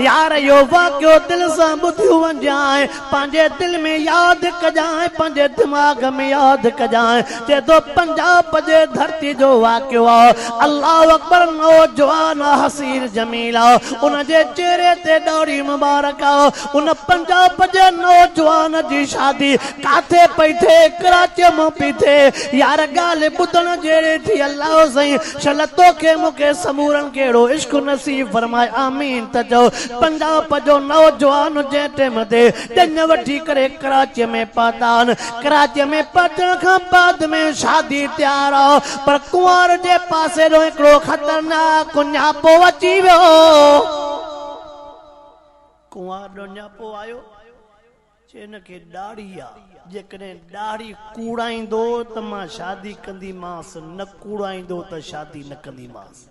यार यो वाक्यो दिल से बुधियो वंजाए पंहिंजे दिल में याद कजाए पंहिंजे दिमाग में याद कजाए जे तो पंजाब जे धरती जो वाक्यो अल्लाह अकबर नौजवान हसीन जमीला उन जे चेहरे ते दाढ़ी मुबारक उन पंजाब जे नौजवान जी शादी काथे पई थे कराची में पई थे यार गाल बुधन जेड़े थी अल्लाह सही शलतो के मुके समूरन केड़ो इश्क नसीब फरमाए आमीन त जो पंजाब जो नौजवान जे टेम ते डन वठी करे कराची में पातान कराची में पहुंचण खां बाद में शादी तैयार पर कुंवर जे पासे रो एकड़ो खतरनाक न्यापो अची वियो कुंवर रो न्यापो आयो चेन के दाढ़ी आ जेकॾहिं दाढ़ी कूड़ाईंदो त मां शादी कंदीमांस न कूड़ाईंदो त शादी न कंदीमांस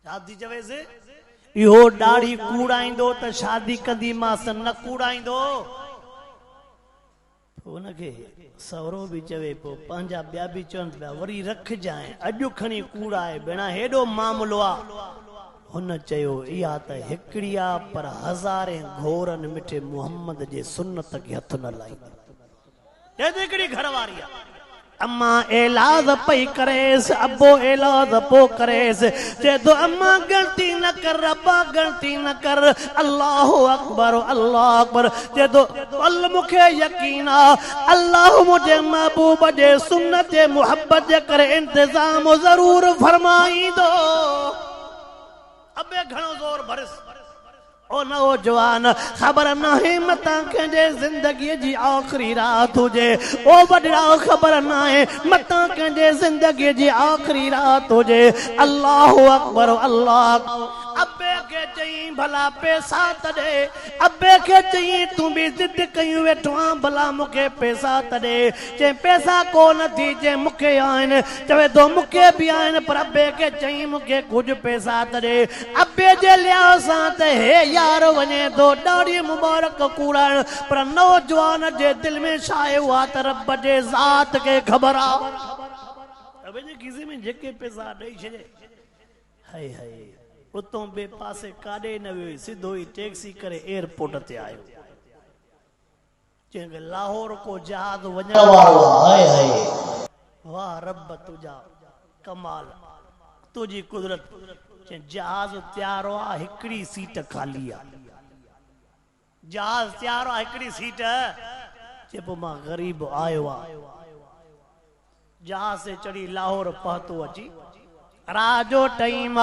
शादी चवेसि इहो दाढ़ी कूड़ाईंदो त शादी कंदीमांस न कूड़ाईंदो उनखे सवरो भी चवे पो पंहिंजा ॿिया बि चवनि पिया वरी रखजांइ अॼु खणी कूड़ाए भेणा हेॾो मामलो आहे हुन चयो इहा त हिकिड़ी आहे पर हज़ारे घोरनि मिठे मोहम्मद जे सुन्नत खे हथ न लाईंदो हिकिड़ी घरवारी आहे अम्मा ऐलाज पई करेस अब्बो ऐलाज पो करेस जे तो अम्मा गलती न कर अब्बा गलती न कर अल्लाह अकबर जे तो अल मुखे यकीन अल्लाह मुझे महबूब जे सुन्नत जे मोहब्बत जे करे इंतजाम जरूर फरमाई दो अबे घणो जोर भरस ओ नौजवान खबर नहीं मता के जिंदगी जी आखिरी रात हुजे ओ वडड़ा खबर नाहे मता के जिंदगी जी आखिरी रात हुजे अल्लाह अकबर अल्लाह अबे के चई भला पैसा तडे अबे के चई तू भी जिद कयूं वेठो भला मुके पैसा तडे जे पैसा कोन थी जे मुके आइन चवे तो मुके भी आइन पर अबे के चई मुके कुछ पैसा तडे अबे जे लियासा त हे यार वने तो दाढ़ी मुबारक कूड़ाण पर नौजवान जे दिल में छाए हुआ त रब जे ज़ात के खबर आ अबे जे किसी में जेके पैसा दई छे हाय हाय उतो बे पासे काडे न वियो सीधो ही टैक्सी करे एयरपोर्ट ते आयो चंगे लाहौर को जहाज वञण वारो हाय हाय वाह रब तुझा कमाल तुझी कुदरत जहाज तैयार आ हिकड़ी सीट खाली आ जहाज तैयार आ हिकड़ी सीट चेपो मां गरीब आयो आ जहाज से चढ़ी लाहौर पहुतो अची राजो टाइम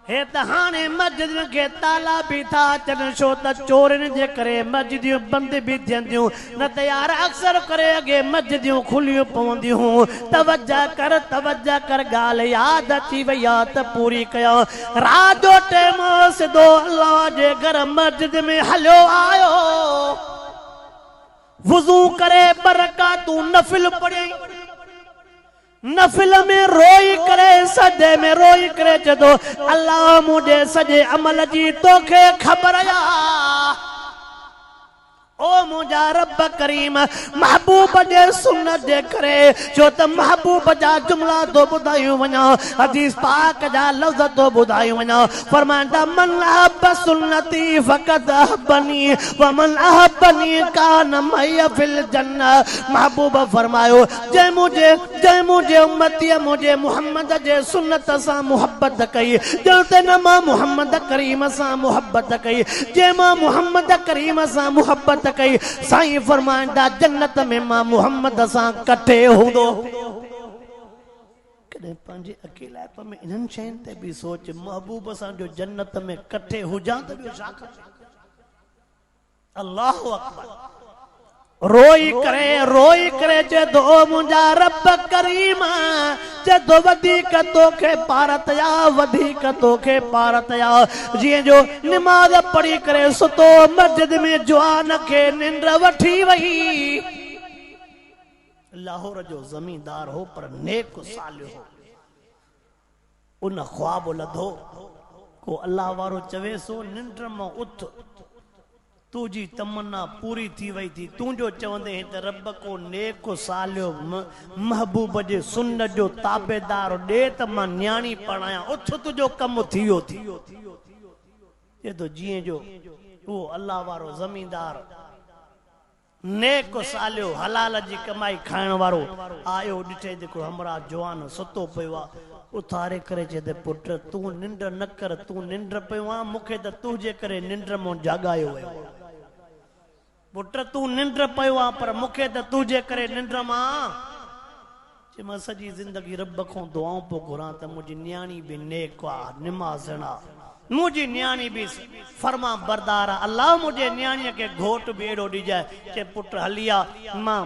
हे त हाणे मस्जिद के ताला भी था अचनि छो त चोरनि जे करे मस्जिदियूं बंद भी थियंदियूं न त यार अक्सर करे अॻे मस्जिदियूं खुलियूं पवंदियूं तवज्जा कर ॻाल्हि यादि अची वई आहे त पूरी कयो रात जो टाइम सिधो अल्लाह जे घर मस्जिद में हलियो आयो वुज़ू करे बरकातूं नफिल पढ़ी नफिल में रोई करे सजे में रोई करे जदो अल्लाह मुझे सजे अमल जी तोखे खबर या ओ मुझा रब करीम महबूब जे सुन्नत जे करे जो त महबूब जा जुमला तो बुधायूं वना हदीस पाक जा लफ्ज तो बुधायूं वना फरमांदा मन अहब सुन्नती फकद अहबनी व मन अहबनी कान मय फिल जन्नत महबूब फरमायो जे मुझे उम्मती मुझे मोहम्मद जे सुन्नत सा मोहब्बत कई जो ते न मां मोहम्मद करीम सा मोहब्बत कई जे मां मोहम्मद करीम सा मोहब्बत कई साईं फरमाइंदा जन्नत में मां मोहम्मद सां कठे हूंदो कॾहिं पंहिंजे अकेलाप में इन्हनि शयुनि ते बि सोच महबूब सां जो जन्नत में कठे हुजां त ॿियो छा खपे अल्लाह अकबर रोई करे जदो मुंहिंजा रब करीम जदो वधीक तोखे पारत या वधीक तोखे पारत या जीअं जो निमाज़ पढ़ी करे सुतो मस्जिद में जवान खे निंड वठी वई लाहौर जो जमींदार हो पर नेक सालिह हो उन ख्वाब लधो को अल्लाह वारो चवे सो निंड मां उथ तुझी तमन्ना पूरी थी वही थी तुझो चवंदे त रब को नेक सालियो महबूब जे सुन्नत जो ताबेदार दे त मां न्याणी पढ़ाया उथ तुझो कम थियो थी ये तो जिए जो वो अल्लाह वारो जमींदार नेक सालियो हलाल जी कमाई खाइण वारो आयो डिठे देखो हमरा जवान सुतो पियो आहे उथारे करे चए पुट तू निंड न कर तू निंड पियो आहे मूंखे त तुझे करे निंड मों जागायो वियो पुट तू निंड पियो आहे पर मूंखे त तुझे करे निंड मां जे मां सॼी ज़िंदगी रब खां दुआऊं पियो घुरां त मुंहिंजी न्याणी बि नेक आहे निमाज़ण आहे मुझे न्याणी भी फरमा बरदार अल्लाह मुझे न्याणी के घोट भी एड़ो डिजाए के पुट हलिया मां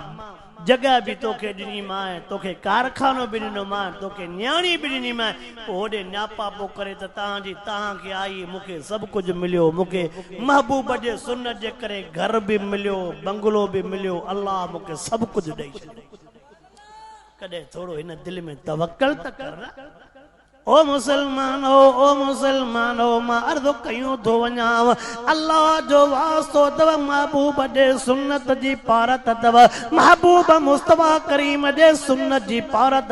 जगह भी तोखे दिनी मां तोखे कारखानो भी दिनो मां तोखे न्याणी भी दिनी मां ओडे न्यापा पो करे त तांजी तां के आई मुखे सब कुछ मिलियो मुखे महबूब जे सुन्नत जे करे घर भी मिलियो बंगलो भी मिलियो अल्लाह मुखे सब कुछ दई कदे थोड़ो इन दिल में तवक्कल त कर ओ मुसलमान हो मां अर्ज़ कयूं थो वञाव अल्लाह जो वास्तो तव महबूब जे सुन्नत जी पारत तव महबूब मुस्तफा करीम जे सुन्नत जी पारत